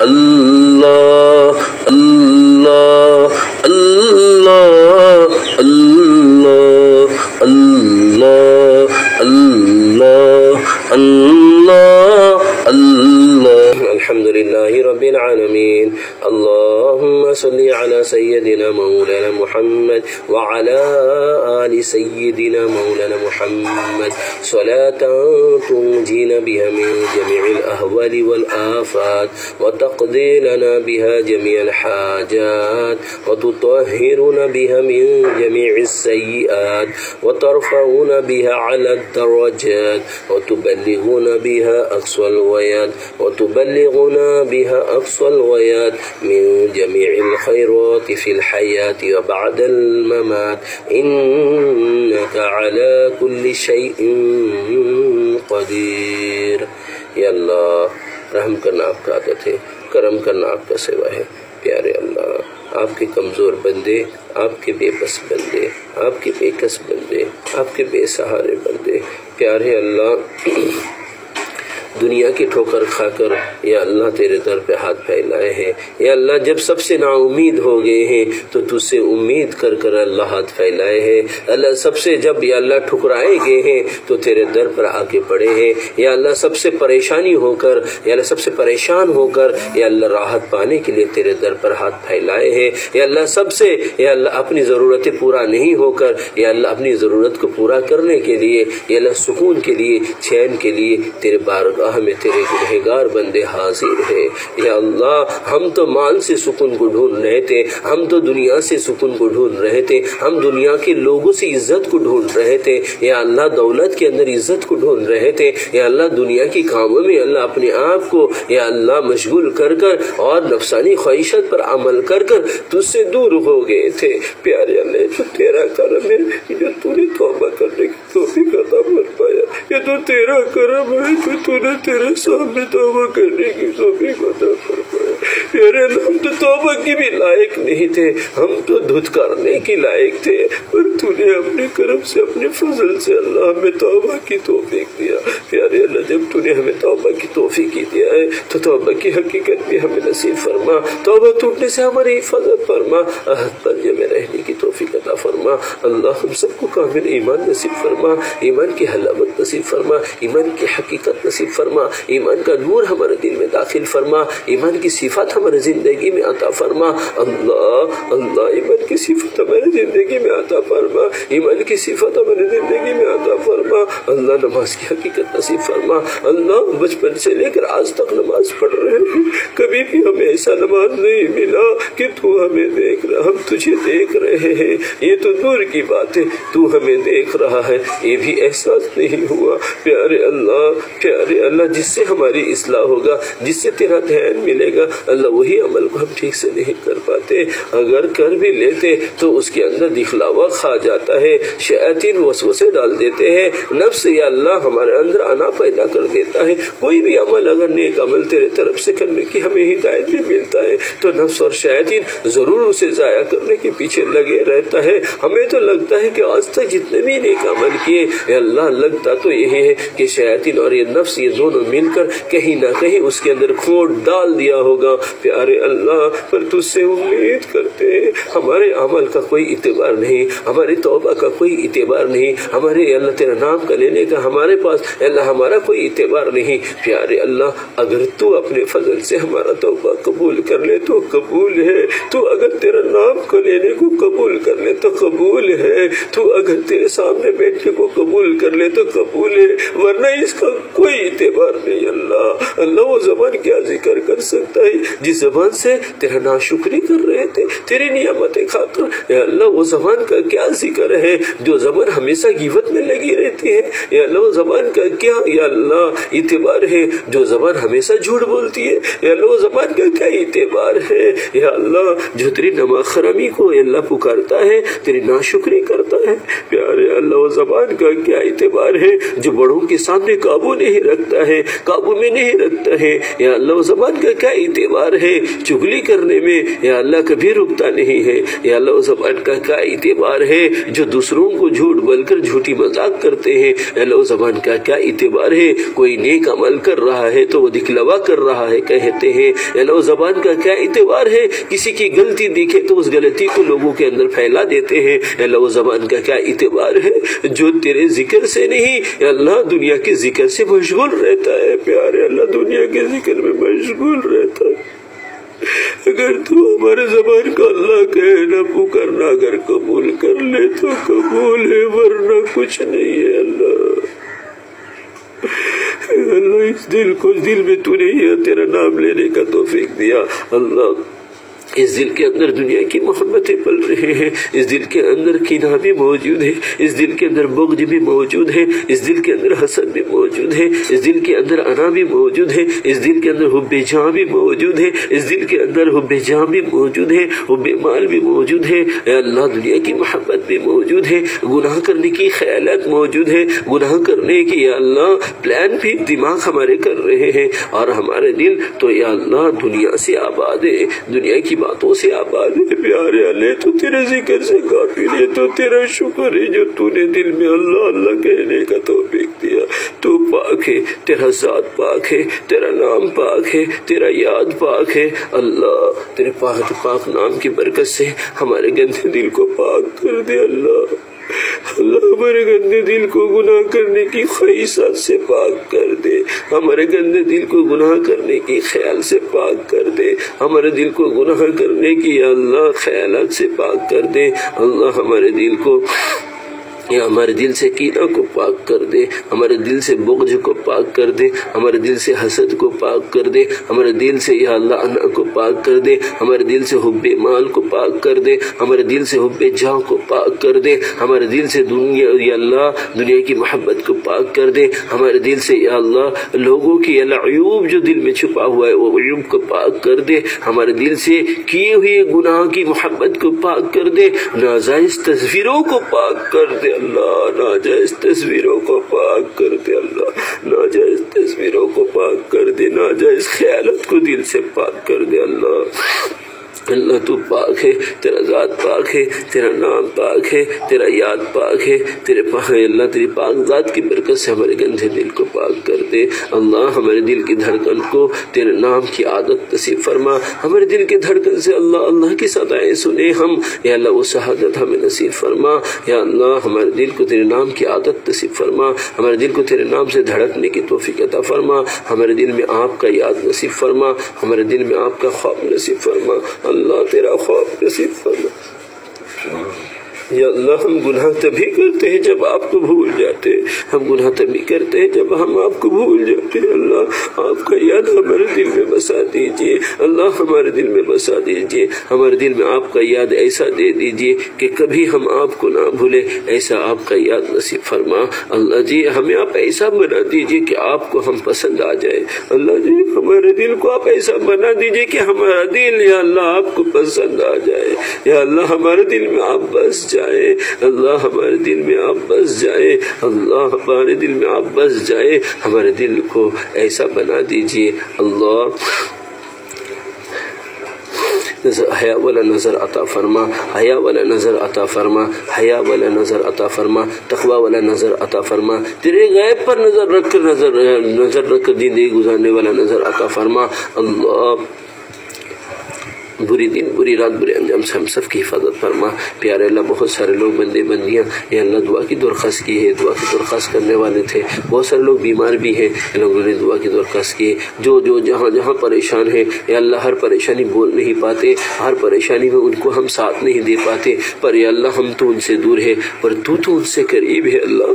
اللہ اللہ اللہ اللہ اللہ اللہ اللہ اللہ الحمدللہ رب العالمین اللہم صلی علی سیدنا مولانا محمد وعلى آل سيدنا مولانا محمد صلاة تنجينا بها من جميع الأهوال والآفات وتقضي لنا بها جميع الحاجات وتطهرنا بها من جميع السيئات وترفعنا بها على الدرجات وتبلغنا بها أقصى الغايات من جميع الخيرات في الحياة وبعد الممات إنك على كل شيء قدیر۔ یا اللہ رحم کرنا آپ کا عادت ہے، کرم کرنا آپ کا سوا ہے۔ پیارے اللہ، آپ کے کمزور بندے، آپ کے بے بس بندے، آپ کے بے کس بندے، آپ کے بے سہارے بندے، پیارے اللہ دنیا کی ٹھوکر کھا کر یا اللہ تیرے در پہ ہاتھ پھیلائے ہیں۔ یا اللہ جب سب سے نا امید ہو گئے ہیں تو تجھ سے امید کر کر اللہ ہاتھ پھیلائے ہیں۔ اللہ سب سے جب یا اللہ ٹھکرائے گئے ہیں تو تیرے در پر آ کے پڑے ہیں۔ یا اللہ سب سے پریشانی ہو کر یا اللہ سب سے پریشان ہو کر یا اللہ راحت پانے کے لیے تیرے در پر ہاتھ پھیلائے ہیں۔ یا اللہ سب سے یا اللہ اپنی ضرورتیں پورا نہیں ہو کر یا اللہ اپنی ضرورت کو پورا کرنے کے لیے یا اللہ سکون کے لیے، چین کے لیے تیرے بارگاہ میں تیرے گنہگار بندے حاضر ہے۔ یا اللہ ہم تو مال سے سکون کو ڈھونڈ رہے تھے، ہم تو دنیا سے سکون کو ڈھونڈ رہے تھے، ہم دنیا کے لوگوں سے عزت کو ڈھونڈ رہے تھے، یا اللہ دولت کے اندر عزت کو ڈھونڈ رہے تھے، یا اللہ دنیا کی کاموں میں اللہ اپنے آپ کو یا اللہ مشغول کر کر اور نفسانی خواہشات پر عمل کر کر تجھ سے دور ہو گئے تھے۔ پیارے اللہ جو تیرا کرم ہے، جو تو نے توبہ کرنے کی توفیق عطا فرمایا، یہ تو تیرا کرم ہے جو تو نے تیرے سامنے توبہ کرنے کی توفیق عطا فرمایا۔ پیارے اللہ ہم تو توبہ کی بھی لائق نہیں تھے، ہم تو دھتکارنے کی لائق تھے، پر تو نے اپنے کرم سے اپنے فضل سے اللہ ہمیں توبہ کی توفیق دیا۔ پیارے اللہ جب تو نے ہمیں توبہ کی توفیق دیا ہے تو توبہ کی حقیقت بھی ہمیں نصیب فرما، توبہ ٹوٹنے سے ہماری حفاظت فرما، عہد پر جمع رہنے کی توفیق عطا فرما۔ اللہ ہم سب کو کامل ایمان نصیب فرما، ایمان کی حلاوت نصیب فرما، ایمان کی حقیقت نصیب فرما، ایمان کا نور ہمارے دل میں داخل فرما، ایمان کی صفات ہمارے زندگی میں عطا فرما۔ اللہ اللہ ایمان کی صفات ہمارے زندگی میں عطا فرما، ایمان کی صفات ہمارے زندگی میں عطا فرما۔ اللہ نماز کی حقیقت نصیب فرما۔ اللہ بچپن سے لے کر آج تک نماز پڑھ رہے ہیں، کبھی بھی ہمیں ایسا نماز نہیں ملا کہ تو ہمیں دیکھ رہا، ہم تجھے دیکھ رہے ہیں، یہ تو دور کی بات ہے، تو ہمیں دیکھ رہا ہے، یہ بھی احساس نہیں ہوا۔ پیارے اللہ جس سے ہماری اصلاح ہوگا، جس سے تیرا دھیان ملے گا، اللہ وہی عمل کو ہم ٹھیک سے نہیں کر پاتے، اگر کر بھی لیتے تو اس کے اندر دکھلاوا کھا جاتا ہے، شیاطین وسوسے ڈال دیتے ہیں، نفس یا اللہ ہمارے اندر انا پیدا کر دیتا ہے۔ کوئی بھی عمل اگر نیک عمل تیرے طرف سے کرنے کی ہمیں ہدایت بھی ملتا ہے تو نفس اور شیاطین ضرور اسے ضائع کرنے کے پیچھے لگے رہتا ہے۔ ہمیں تو لگتا ہے کہ آج تک جتنے بھی نیک عمل کیے اللہ، لگتا تو یہی ہے کہ شیاطین اور یہ نفس یہ دونوں مل کر کہیں نہ کہیں اس کے اندر کھوٹ ڈال دیا ہوگا۔ پیارے اللہ پر تجھ سے امید کرتے ہیں، ہمارے عمل کا کوئی اعتبار نہیں، ہماری توبہ کا کوئی اعتبار نہیں، ہمارے اللہ تیرا نام کا لینے کا ہمارے پاس اللہ ہمارا کوئی اعتبار نہیں۔ پیارے اللہ اگر تو اپنے فضل سے ہمارا توبہ قبول کر لے تو قبول ہے، تو اگر تیرا نام کو لینے کو قبول کر لے تو قبول ہے، تو اگر تیرے سامنے بیٹھنے کو قبول کر لے تو قبول ہے، ورنہ اس کا کوئی اعتبار نہیں۔ اللہ وہ زبان کیا ذکر کر سکتا ہے جس زبان سے تیرا ناشکری کر رہے تھے تیری نعمتیں کھاکر؟ یا اللہ وہ زبان کا کیا ذکر ہے جو زبان ہمیشہ غیبت میں لگی رہتی ہے؟ یا اللہ وہ زبان کا کیا یا اللہ اعتبار ہے جو زبان ہمیشہ جھوٹ بولتی ہے؟ یا اللہ وہ زبان کا کیا کیا اعتبار ہے یا اللہ؟ جو تیری نماخرمی کو اے اللہ پکارتا ہے، تیری ناشکری کرتا ہے پیارے اللہ، وہ زبان کا کیا اعتبار ہے؟ جو بڑوں کے سامنے قابو نہیں رکھتا ہے، قابو میں نہیں رکھتا ہے یا اللہ، وہ زبان کا کیا اعتبار ہے؟ چگلی کرنے میں یا اللہ کبھی رکتا نہیں ہے یا اللہ، وہ زبان کا کیا اعتبار ہے؟ جو دوسروں کو جھوٹ بول کر جھوٹی مذاق کرتے ہیں یا اللہ، وہ زبان کا کیا اعتبار ہے؟ کوئی نیک عمل کر رہا ہے تو وہ دکھلاوا کر رہا ہے کہتے ہیں یا اللہ، وہ زبان کا کیا اعتبار ہے؟ کسی کی غلطی دیکھے تو اس غلطی کو لوگوں کے اندر پھیلا دیتے ہیں یا اللہ، وہ زبان کا کیا اعتبار ہے؟ جو تیرے ذکر سے نہیں یا اللہ دنیا کے ذکر سے مشغول رہتا ہے پیارے اللہ، دنیا کے ذکر میں مشغول رہتا ہے۔ اگر تو ہمارے زبان کا اللہ کہنا پکارنا اگر قبول کر لے تو قبول ہے، ورنہ کچھ نہیں ہے اللہ۔ اللہ اس دل میں تو نے یہ تیرا نام لینے کا توفیق دیا اللہ، اس دل کے اندر دنیا کی محبتیں پل رہے ہیں، اس دل کے اندر کینہ بھی موجود ہے، اس دل کے اندر بغض بھی موجود ہے، اس دل کے اندر حسد بھی موجود ہے، اس دل کے اندر انا بھی موجود ہے، اس دل کے اندر حب جاں بھی موجود ہے، اس دل کے اندر حب جاں بھی موجود ہے، حب مال بھی موجود ہے اے اللہ، دنیا کی محبت بھی موجود ہے، گناہ کرنے کی خیالات موجود ہے، گناہ کرنے کی یا اللہ پلان بھی دماغ ہمارے کر رہے ہیں، اور ہمارے دل تو یا اللہ دنیا سے آباد ہے، دنیا کی باتوں سے آباد ہے پیارے اللہ، تو تیرے ذکر سے غافل ہے، تو تیرا شکر ہے جو تو نے دل میں اللہ اللہ کہنے کا توفیق دیا۔ تو پاک ہے، تیرا ذات پاک ہے، تیرا نام پاک ہے، تیرا یاد پاک ہے اللہ، تیرے پاک نام کی برکت سے ہمارے گندے دل کو پاک کر دے اللہ، اللہ ہمارے گندے دل کو گناہ کرنے کی خواہشات سے پاک کر دے، ہمارے گندے دل کو گناہ کرنے کی خیال سے پاک کر دے، ہمارے دل کو گناہ کرنے کی اللہ خیالات سے پاک کر دے اللہ، ہمارے دل کو یا ہمارے دل سے کینہ کو پاک کر دے، ہمارے دل سے بغض کو پاک کر دے، ہمارے دل سے حسد کو پاک کر دے، ہمارے دل سے یا اللہ انا کو پاک کر دے، ہمارے دل سے حب مال کو پاک کر دے، ہمارے دل سے حب جاں کو پاک کر دے، ہمارے دل سے دنیا یا اللہ دنیا کی محبت کو پاک کر دے، ہمارے دل سے یا اللہ لوگوں کی اللہ عیوب جو دل میں چھپا ہوا ہے وہ عیوب کو پاک کر دے، ہمارے دل سے کیے ہوئے گناہ کی محبت کو پاک کر دے، ناجائز تصویروں کو پاک کر دے اللہ، ناجائز تصویروں کو پاک کر دے اللہ، ناجائز تصویروں کو پاک کر دے، ناجائز خیالت کو دل سے پاک کر دے اللہ، اللہ تو پاک ہے، تیرا ذات پاک ہے، تیرا نام پاک ہے، تیرا یاد پاک ہے، تیرے پاک ہے اللہ، تیری پاک ذات کی برکت سے ہمارے گندے دل کو پاک کر دے اللہ، ہمارے دل کی دھڑکن کو تیرے نام کی عادت نصیب فرما، ہمارے دل کی دھڑکن سے اللہ اللہ کی صدائیں سنے ہم یا اللہ وہ شہادت ہمیں نصیب فرما یا اللہ، ہمارے دل کو تیرے نام کی عادت نصیب فرما، ہمارے دل کو تیرے نام سے دھڑکنے کی توفیق عطا فرما، ہمارے دل میں آپ کا یاد نصیب فرما، ہمارے دل میں آپ کا خوف نصیب فرما اللہ، تیرا خوف نصیب فرما یا اللہ، ہم گناہ تبھی کرتے ہیں جب آپ کو بھول جاتے ہیں، ہم گناہ تبھی کرتے ہیں جب ہم آپ کو بھول جاتے ہیں اللہ، آپ کا یاد ہمارے دل میں بسا دیجئے اللہ، ہمارے دل میں بسا دیجئے، ہمارے دل میں آپ کا یاد ایسا دے دیجئے کہ کبھی ہم آپ کو نہ بھولے، ایسا آپ کا یاد نصیب فرما اللہ جی، ہمیں آپ ایسا بنا دیجئے کہ آپ کو ہم پسند آ جائے اللہ جی، ہمارے دل کو آپ ایسا بنا دیجئے کہ ہمارا دل یا اللہ آپ کو پسند آ جائے یا اللہ، ہمارے دل میں آپ بس جائے اللہ، ہمارے دل میں آپ بس جائے اللہ، ہمارے دل میں آپ بس جائے، ہمارے دل کو ایسا بنا دیجئے اللہ، حیا والا نظر عطا فرما، حیا والا نظر عطا فرما، حیا والا نظر عطا فرما، تقوی والا نظر عطا فرما، تیرے غیب پر نظر رکھ کر نظر رکھ کر زندگی گزارنے والا نظر عطا فرما اللہ، بری دن بری رات برے انجام سے ہم سب کی حفاظت فرما پیارے اللہ، بہت سارے لوگ بندے بندیاں یا اللہ دعا کی درخواست کی ہے، دعا کی درخواست کرنے والے تھے، بہت سارے لوگ بیمار بھی ہیں، لوگوں نے دعا کی درخواست کی، جو جہاں جہاں پریشان ہیں یا اللہ، ہر پریشانی بول نہیں پاتے، ہر پریشانی میں ان کو ہم ساتھ نہیں دے پاتے، پر یا اللہ ہم تو ان سے دور ہے، پر تو ان سے قریب ہے اللہ،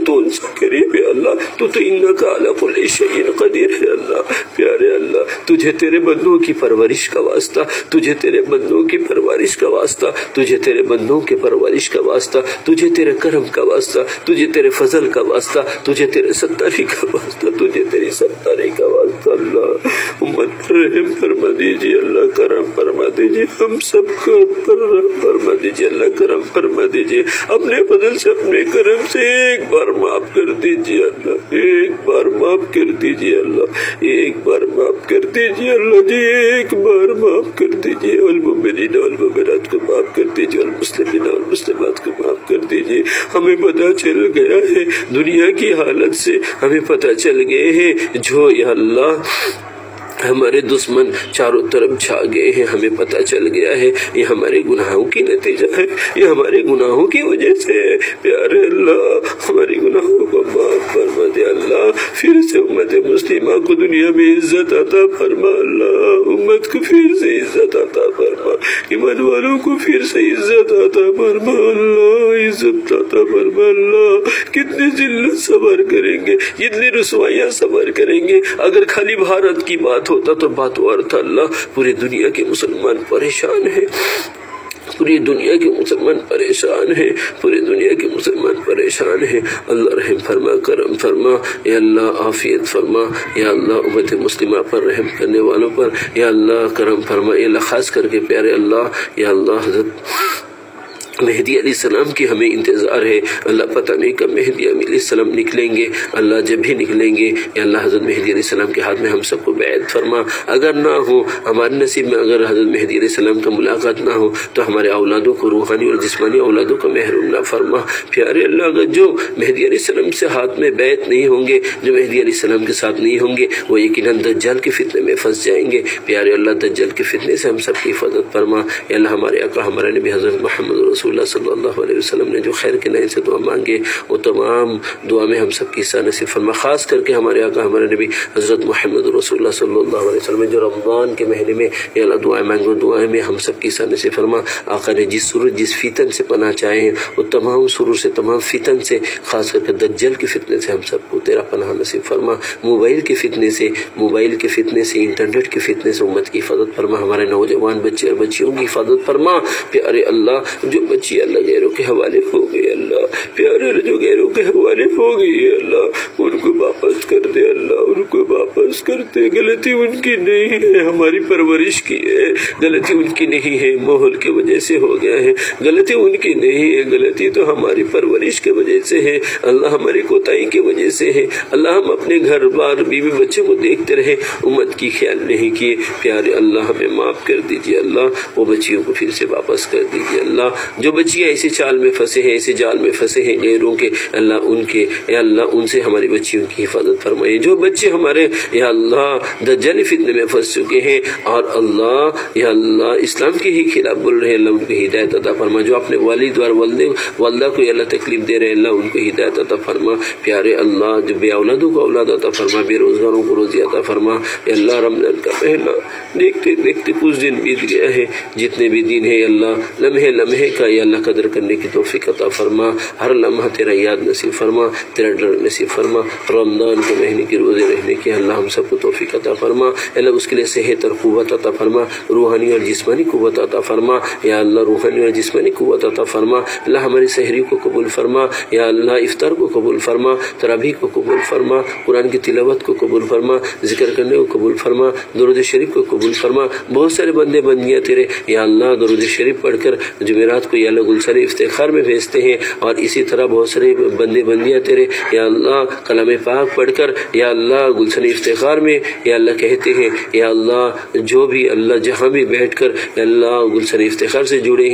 تو ان سے قریب ہے اللہ، تو انک علی کل شیء قدیر ہے اللہ، پیارے اللہ تجھے تیرے بندوں کی پرورش کا واسطہ، تجھے تیرے بندوں کی پرورش کا واسطہ، تجھے تیرے بندوں کے پرورش کا واسطہ، تجھے تیرے کرم کا واسطہ، تجھے تیرے فضل کا واسطہ، تجھے تیرے ستاری کا واسطہ، تجھے تیری ستاری کا واسطہ اللہ امت پر رحم فرما دیجیے اللہ، کرم فرما دیجیے، ہم سب کا پر رحم فرما دیجیے اللہ، کرم فرما دیجیے، اپنے فضل سے اپنے کرم سے ایک بار معاف کر دیجیے اللہ، ایک بار معاف کر دیجیے اللہ، ایک بار معاف کر دیجیے اللہ جی، ایک بار معاف کر دیجیے، والمؤمنین والمؤمنات کو معاف کر دیجیے، والمسلمین والمسلمات کو معاف کر دیجیے۔ ہمیں پتہ چل گیا ہے دنیا کی حالت سے، ہمیں پتہ چل گئے ہیں جو یا اللہ ہمارے دشمن چاروں طرف چھا گئے ہیں، ہمیں پتہ چل گیا ہے یہ ہمارے گناہوں کی نتیجہ ہے، یہ ہمارے گناہوں کی وجہ سے ہے۔ پیارے اللہ ہمارے گناہوں کو معاف فرما دے اللہ، پھر سے امت مسلمہ کو دنیا میں عزت عطا فرما اللہ، امت کو پھر سے عزت عطا فرما، ایمان والوں کو پھر سے عزت عطا فرما اللہ، عزت عطا فرما اللہ۔ کتنے ذلت صبر کریں گے، جتنی رسوائیاں صبر کریں گے، اگر خالی بھارت کی بات ہوتا تو بات اور تھا اللہ، پوری دنیا کے مسلمان پریشان ہیں، پوری دنیا کے مسلمان پریشان ہیں، پوری دنیا کے مسلمان پریشان ہیں، اللہ رحم فرما، کرم فرما یا اللہ، عافیت فرما یا اللہ، امت مسلمہ پر رحم کرنے والوں پر یا اللہ کرم فرما یا اللہ، خاص کر کے پیارے اللہ یا اللہ حضرت مہدی علیہ السلام کی ہمیں انتظار ہے اللہ، پتہ نہیں کب مہدی علیہ السلام نکلیں گے اللہ، جب بھی نکلیں گے یا اللہ حضرت مہدی علیہ السلام کے ہاتھ میں ہم سب کو بیعت فرما، اگر نہ ہو ہمارے نصیب میں، اگر حضرت مہدی علیہ السلام کا ملاقات نہ ہو تو ہمارے اولادوں کو، روحانی اور جسمانی اولادوں کو محروم نہ فرما۔ پیارے اللہ اگر جو مہدی علیہ السلام سے ہاتھ میں بیعت نہیں ہوں گے، جو مہدی علیہ السلام کے ساتھ نہیں ہوں گے، وہ یقیناً دجال کے فتنے میں پھنس جائیں گے۔ پیارے اللہ دجال کے فتنے سے ہم سب کی حفاظت فرما یا اللہ، ہمارے آقا ہمارے نبی حضرت محمد رسول اللہ صلی اللہ علیہ وسلم نے جو خیر کے نئے سے دعا مانگے، وہ تمام دعا میں ہم سب کی حصہ نصیب فرما، خاص کر کے ہمارے آقا ہمارے نبی حضرت محمد رسول اللہ صلی اللہ علیہ وسلم نے جو رمضان کے مہینے میں یا اللہ دعائیں مانگو، دعائیں میں ہم سب کی حصہ نصیب فرما۔ آقا نے جس سرور جس فتن سے پناہ چاہے ہیں، وہ تمام سرور سے، تمام فتن سے، خاص کر کے دجال کے فتنے سے ہم سب کو تیرا پناہ نصیب فرما، موبائل کے فتنے سے، موبائل کے فتنے سے، انٹرنیٹ کے فتنے سے امت کی حفاظت فرما، ہمارے نوجوان بچے اور بچیوں کی حفاظت فرما۔ پیارے اللہ جو بچی اللہ غیروں کے حوالے ہو گئی اللہ، پیارے جو غیروں کے حوالے ہو گئی ہے اللہ، ان کو واپس کر دے اللہ، ان کو واپس کر دے، غلطی ان کی نہیں ہے، ہماری پرورش کی ہے، غلطی ان کی نہیں ہے، ماحول کی وجہ سے ہو گیا ہے، غلطی ان کی نہیں ہے، غلطی تو ہماری پرورش کی وجہ سے ہے اللہ، ہماری کوتاہی کی وجہ سے ہے اللہ، ہم اپنے گھر بار بیوی بچے کو دیکھتے رہے، امت کی خیال نہیں کیے۔ پیارے اللہ ہمیں معاف کر دیجیے اللہ، وہ بچیوں کو پھر سے واپس کر دیجیے اللہ، جو بچیاں ایسے چال میں پھنسے ہیں، ایسے جال میں پھنسے ہیں غیروں کے اللہ، ان کے یا اللہ ان سے ہماری بچیوں کی حفاظت فرمائے، جو بچے ہمارے یا اللہ دجالی فتنے میں پھنس چکے ہیں اور اللہ یا اللہ اسلام کے ہی خلاف بول رہے ہیں اللہ، ان کو ہدایت عطا فرما، جو اپنے والد اور والدہ کو یا اللہ تکلیف دے رہے ہیں اللہ، ان کو ہدایت عطا فرما۔ پیارے اللہ جو بے اولادوں کو اولاد عطا فرما، بے روزگاروں کو روزی عطا فرما یا اللہ، رمضان کا مہینہ دیکھتے دیکھتے کچھ دن بیت گیا ہے، جتنے بھی دن ہے اللہ، لمحے لمحے کا یا اللہ قدر کرنے کی توفیق عطا فرما، ہر لمحہ تیرا یاد نصیب فرما، تیرا ڈر نصیب فرما، رمضان کے مہینے کی روزے رہنے کی اللہ ہم سب کو توفیق عطا فرما، اللہ اس کے لیے صحت اور قوت عطا فرما، روحانی اور جسمانی قوت عطا فرما یا اللہ، روحانی اور جسمانی قوت عطا فرما اللہ، ہماری سحری کو قبول فرما یا اللہ، افطار کو قبول فرما، تراویح کو قبول فرما، قرآن کی تلاوت کو قبول فرما، ذکر کرنے کو قبول فرما، درود شریف کو قبول فرما۔ بہت سارے بندے بندیاں تیرے یا اللہ درود شریف پڑھ کر جمعرات کو یا اللہ گلشن افتخار میں بھیجتے ہیں، اور اسی طرح بہت سارے بندے بندیاں تیرے یا اللہ کلام پاک پڑھ کر یا اللہ گلشن افتخار میں یا اللہ کہتے ہیں یا اللہ، جو بھی اللہ جہاں بھی بیٹھ کر یا اللہ گلشن افتخار سے جڑے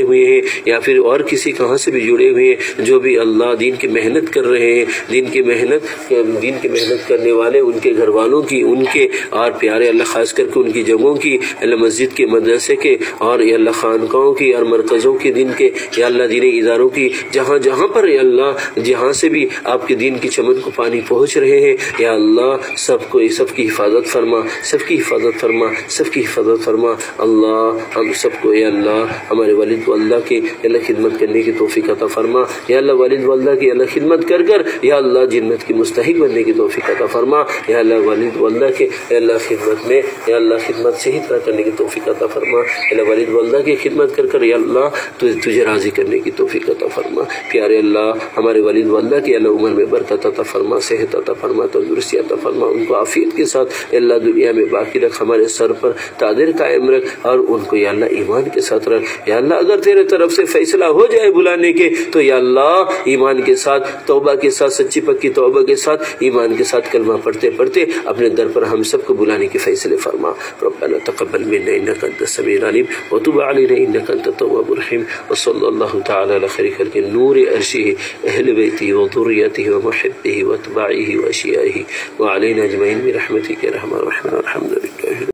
ہوئے ہیں یا پھر اور کسی کہاں سے بھی جڑے ہوئے ہیں، جو بھی اللہ دین کی محنت کر رہے ہیں، دین کی محنت کرنے والے، ان کے گھر والوں کی، ان کے اور پیارے اللہ خاص کر کے ان کی جگہوں کی، اللہ مسجد کے، مدرسے کے اور یا اللہ خانقاہوں کی اور مرکزوں نمازوں کے دن کے یا اللہ دین اداروں کی جہاں جہاں پر یا اللہ جہاں سے بھی آپ کے دین کی چمن کو پانی پہنچ رہے ہیں یا اللہ سب کی حفاظت فرما، سب کی حفاظت فرما، سب کی حفاظت فرما۔ اللہ ہم سب کو یا اللہ ہمارے والد والدہ کی اللہ خدمت کرنے کی توفیق عطا فرما، یا اللہ والد والدہ کی اللہ خدمت کر یا اللہ جنت کی مستحق بننے کی توفیق عطا فرما، یا اللہ والد والدہ کے یا اللہ خدمت میں یا اللہ خدمت صحیح طرح کرنے کی توفیق عطا فرما، یا اللہ والد والدہ کی خدمت کر یا اللہ تجھے راضی کرنے کی توفیق عطا فرما۔ پیارے اللہ ہمارے والد والدہ کی اللہ عمر میں برکت عطا فرما، صحت عطا فرما، تندرستی عطا فرما، ان کو عافیت کے ساتھ اللہ دنیا میں باقی رکھ، ہمارے سر پر تاجر قائم رکھ اور ان کو یا اللہ ایمان کے ساتھ رکھ۔ یا اللہ اگر تیرے طرف سے فیصلہ ہو جائے بلانے کے تو یا اللہ ایمان کے ساتھ، توبہ کے ساتھ، سچی پکی توبہ کے ساتھ، ایمان کے ساتھ کلمہ پڑھتے پڑھتے اپنے در پر ہم سب کو بلانے کے فیصلے فرما۔ ربنا تقبل منا انك انت السميع العليم وتب علينا انك انت التواب الرحيم وصلى الله تعالى على خير خلق نور عرشه اهل بيته وذريته ومحبه واتباعه واشيائه وعلينا اجمعين برحمتك يا ارحم الراحمين والحمد لله